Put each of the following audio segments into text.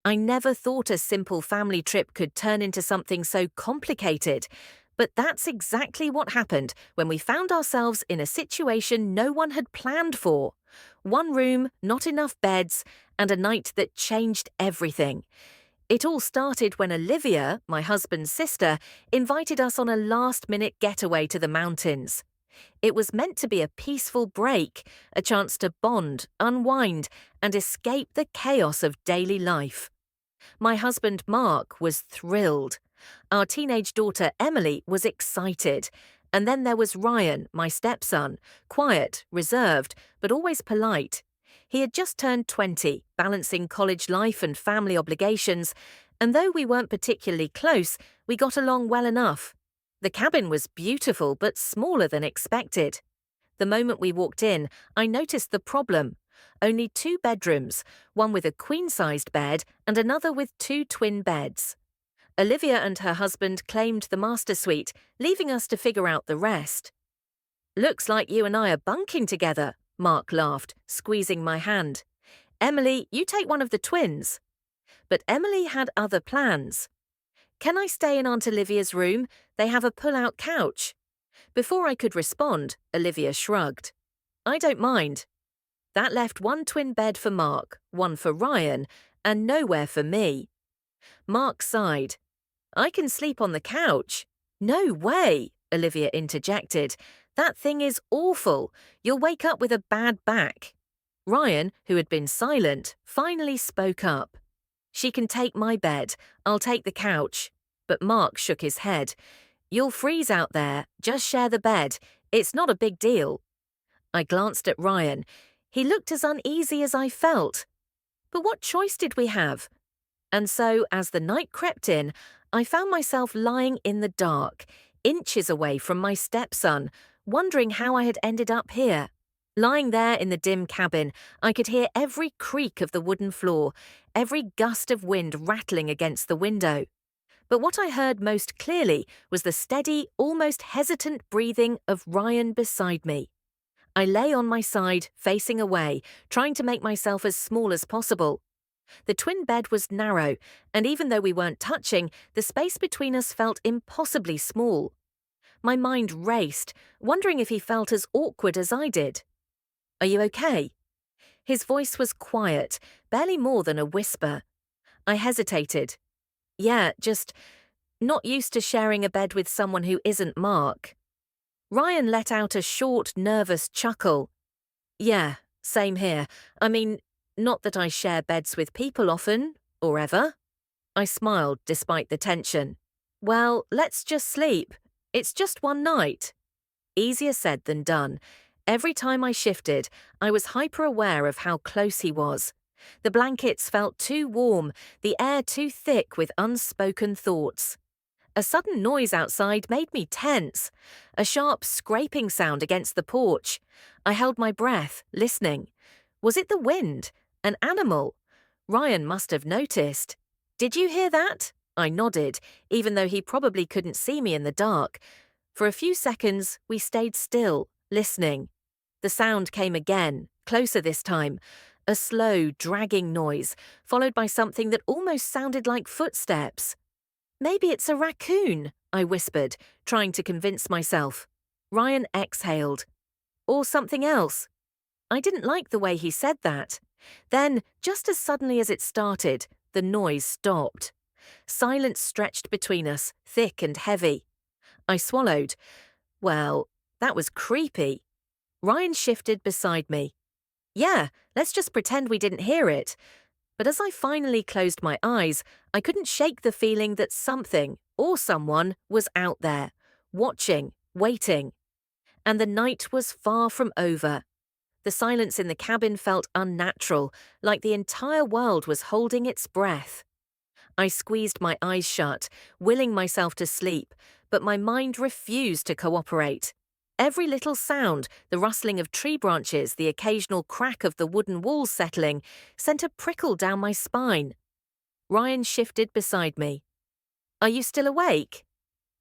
I never thought a simple family trip could turn into something so complicated, but that's exactly what happened when we found ourselves in a situation no one had planned for. One room, not enough beds, and a night that changed everything. It all started when Olivia, my husband's sister, invited us on a last-minute getaway to the mountains. It was meant to be a peaceful break, a chance to bond, unwind, and escape the chaos of daily life. My husband Mark was thrilled. Our teenage daughter Emily was excited. And then there was Ryan, my stepson, quiet, reserved, but always polite. He had just turned 20, balancing college life and family obligations, and though we weren't particularly close, we got along well enough. The cabin was beautiful but smaller than expected. The moment we walked in, I noticed the problem. Only 2 bedrooms, one with a queen-sized bed and another with 2 twin beds. Olivia and her husband claimed the master suite, leaving us to figure out the rest. "Looks like you and I are bunking together," Mark laughed, squeezing my hand. "Emily, you take one of the twins." But Emily had other plans. "Can I stay in Aunt Olivia's room? They have a pull-out couch." Before I could respond, Olivia shrugged. "I don't mind." That left 1 twin bed for Mark, 1 for Ryan, and nowhere for me. Mark sighed. "I can sleep on the couch." "No way," Olivia interjected. "That thing is awful. You'll wake up with a bad back." Ryan, who had been silent, finally spoke up. "She can take my bed. I'll take the couch." But Mark shook his head. "You'll freeze out there. Just share the bed. It's not a big deal." I glanced at Ryan. He looked as uneasy as I felt. But what choice did we have? And so, as the night crept in, I found myself lying in the dark, inches away from my stepson, wondering how I had ended up here. Lying there in the dim cabin, I could hear every creak of the wooden floor, every gust of wind rattling against the window. But what I heard most clearly was the steady, almost hesitant breathing of Ryan beside me. I lay on my side, facing away, trying to make myself as small as possible. The twin bed was narrow, and even though we weren't touching, the space between us felt impossibly small. My mind raced, wondering if he felt as awkward as I did. "Are you okay?" His voice was quiet, barely more than a whisper. I hesitated. "Yeah, just not used to sharing a bed with someone who isn't Mark." Ryan let out a short, nervous chuckle. "Yeah, same here. I mean, not that I share beds with people often, or ever." I smiled despite the tension. "Well, let's just sleep. It's just one night." Easier said than done. Every time I shifted, I was hyper-aware of how close he was. The blankets felt too warm, the air too thick with unspoken thoughts. A sudden noise outside made me tense. A sharp scraping sound against the porch. I held my breath, listening. Was it the wind? An animal? Ryan must have noticed. "Did you hear that?" I nodded, even though he probably couldn't see me in the dark. For a few seconds, we stayed still, listening. The sound came again, closer this time. A slow, dragging noise, followed by something that almost sounded like footsteps. "Maybe it's a raccoon," I whispered, trying to convince myself. Ryan exhaled. "Or something else." I didn't like the way he said that. Then, just as suddenly as it started, the noise stopped. Silence stretched between us, thick and heavy. I swallowed. Well, that was creepy. Ryan shifted beside me. "Yeah, let's just pretend we didn't hear it." But as I finally closed my eyes, I couldn't shake the feeling that something, or someone, was out there, watching, waiting. And the night was far from over. The silence in the cabin felt unnatural, like the entire world was holding its breath. I squeezed my eyes shut, willing myself to sleep, but my mind refused to cooperate. Every little sound, the rustling of tree branches, the occasional crack of the wooden walls settling, sent a prickle down my spine. Ryan shifted beside me. "Are you still awake?"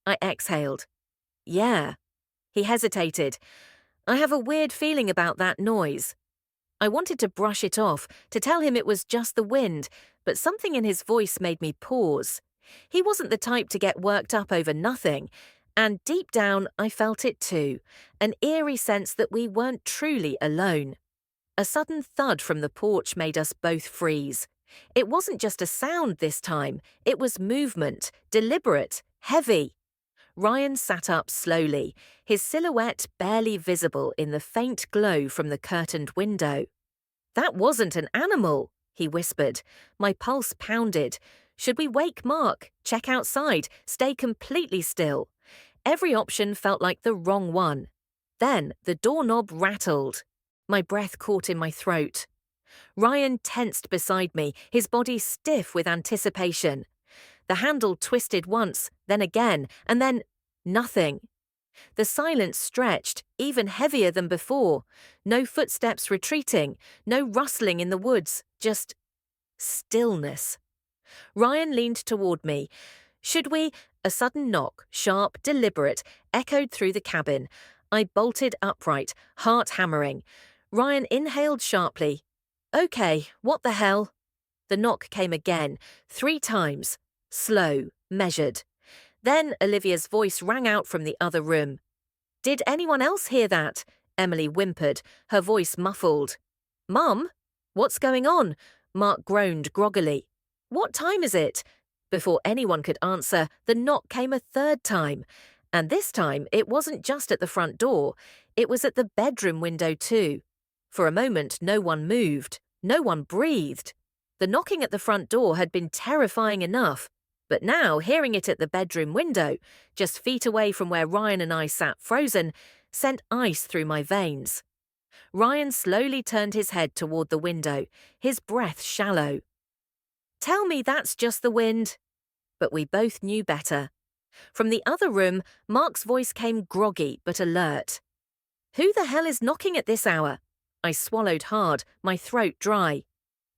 I exhaled. "Yeah." He hesitated. "I have a weird feeling about that noise." I wanted to brush it off, to tell him it was just the wind, but something in his voice made me pause. He wasn't the type to get worked up over nothing, and deep down I felt it too, an eerie sense that we weren't truly alone. A sudden thud from the porch made us both freeze. It wasn't just a sound this time, it was movement, deliberate, heavy. Ryan sat up slowly, his silhouette barely visible in the faint glow from the curtained window. "That wasn't an animal," he whispered. My pulse pounded. Should we wake Mark, check outside, stay completely still? Every option felt like the wrong one. Then the doorknob rattled. My breath caught in my throat. Ryan tensed beside me, his body stiff with anticipation. The handle twisted once, then again, and then nothing. The silence stretched, even heavier than before. No footsteps retreating, no rustling in the woods, just stillness. Ryan leaned toward me. "Should we?" A sudden knock, sharp, deliberate, echoed through the cabin. I bolted upright, heart hammering. Ryan inhaled sharply. "Okay, what the hell?" The knock came again, 3 times. Slow, measured. Then Olivia's voice rang out from the other room. "Did anyone else hear that?" Emily whimpered, her voice muffled. "Mum? What's going on?" Mark groaned groggily. "What time is it?" Before anyone could answer, the knock came a 3rd time. And this time, it wasn't just at the front door. It was at the bedroom window too. For a moment, no one moved. No one breathed. The knocking at the front door had been terrifying enough. But now, hearing it at the bedroom window, just feet away from where Ryan and I sat frozen, sent ice through my veins. Ryan slowly turned his head toward the window, his breath shallow. "Tell me that's just the wind." But we both knew better. From the other room, Mark's voice came groggy but alert. "Who the hell is knocking at this hour?" I swallowed hard, my throat dry.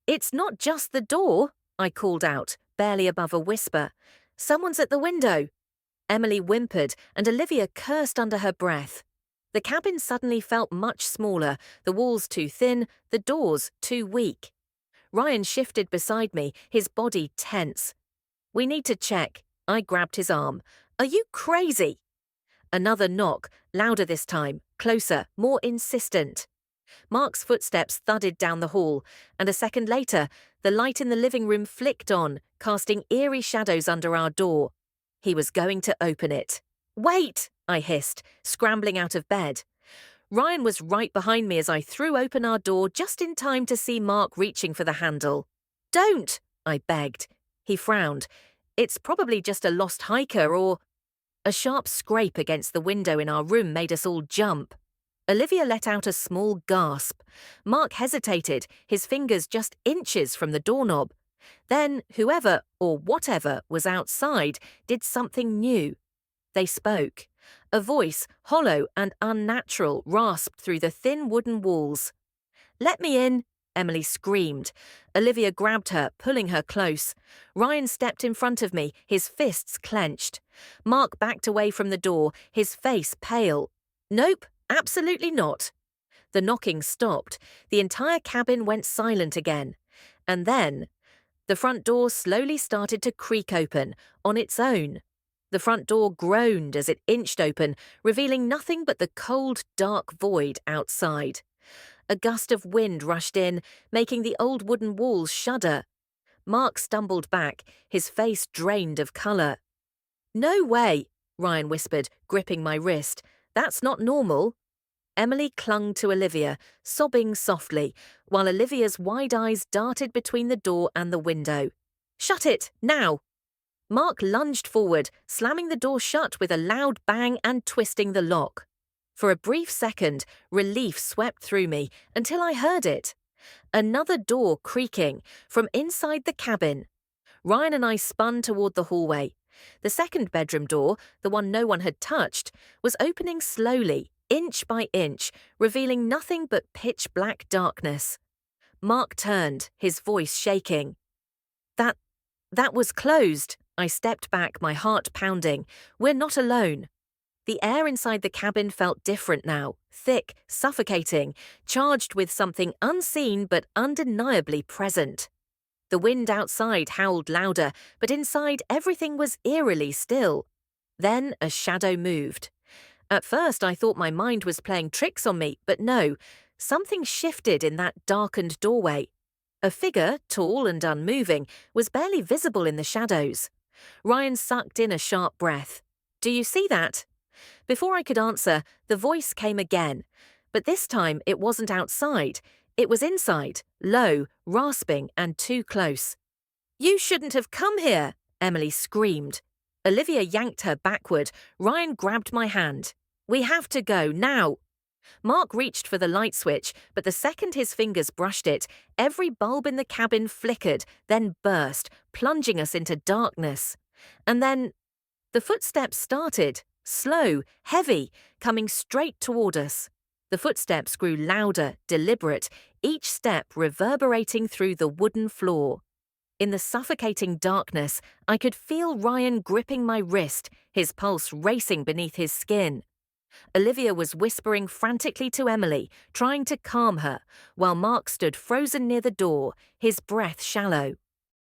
"It's not just the door," I called out, barely above a whisper. "Someone's at the window." Emily whimpered, and Olivia cursed under her breath. The cabin suddenly felt much smaller, the walls too thin, the doors too weak. Ryan shifted beside me, his body tense. "We need to check." I grabbed his arm. "Are you crazy?" Another knock, louder this time, closer, more insistent. Mark's footsteps thudded down the hall, and a second later, the light in the living room flicked on, casting eerie shadows under our door. He was going to open it. "Wait!" I hissed, scrambling out of bed. Ryan was right behind me as I threw open our door just in time to see Mark reaching for the handle. "Don't!" I begged. He frowned. "It's probably just a lost hiker or—" A sharp scrape against the window in our room made us all jump. Olivia let out a small gasp. Mark hesitated, his fingers just inches from the doorknob. Then whoever, or whatever, was outside did something new. They spoke. A voice, hollow and unnatural, rasped through the thin wooden walls. "Let me in," Emily screamed. Olivia grabbed her, pulling her close. Ryan stepped in front of me, his fists clenched. Mark backed away from the door, his face pale. "Nope, absolutely not." The knocking stopped. The entire cabin went silent again. And then, the front door slowly started to creak open, on its own. The front door groaned as it inched open, revealing nothing but the cold, dark void outside. A gust of wind rushed in, making the old wooden walls shudder. Mark stumbled back, his face drained of colour. "No way," Ryan whispered, gripping my wrist. "That's not normal." Emily clung to Olivia, sobbing softly, while Olivia's wide eyes darted between the door and the window. "Shut it, now!" Mark lunged forward, slamming the door shut with a loud bang and twisting the lock. For a brief second, relief swept through me until I heard it. Another door creaking from inside the cabin. Ryan and I spun toward the hallway. The second bedroom door, the one no one had touched, was opening slowly, inch by inch, revealing nothing but pitch-black darkness. Mark turned, his voice shaking. That was closed." I stepped back, my heart pounding. "We're not alone." The air inside the cabin felt different now, thick, suffocating, charged with something unseen but undeniably present. The wind outside howled louder, but inside everything was eerily still. Then a shadow moved. At first I thought my mind was playing tricks on me, but no, something shifted in that darkened doorway. A figure, tall and unmoving, was barely visible in the shadows. Ryan sucked in a sharp breath. "Do you see that?" Before I could answer, the voice came again. But this time it wasn't outside. It was inside, low, rasping, and too close. "You shouldn't have come here," Emily screamed. Olivia yanked her backward. Ryan grabbed my hand. "We have to go, now." Mark reached for the light switch, but the second his fingers brushed it, every bulb in the cabin flickered, then burst, plunging us into darkness. And then the footsteps started, slow, heavy, coming straight toward us. The footsteps grew louder, deliberate, each step reverberating through the wooden floor. In the suffocating darkness, I could feel Ryan gripping my wrist, his pulse racing beneath his skin. Olivia was whispering frantically to Emily, trying to calm her, while Mark stood frozen near the door, his breath shallow.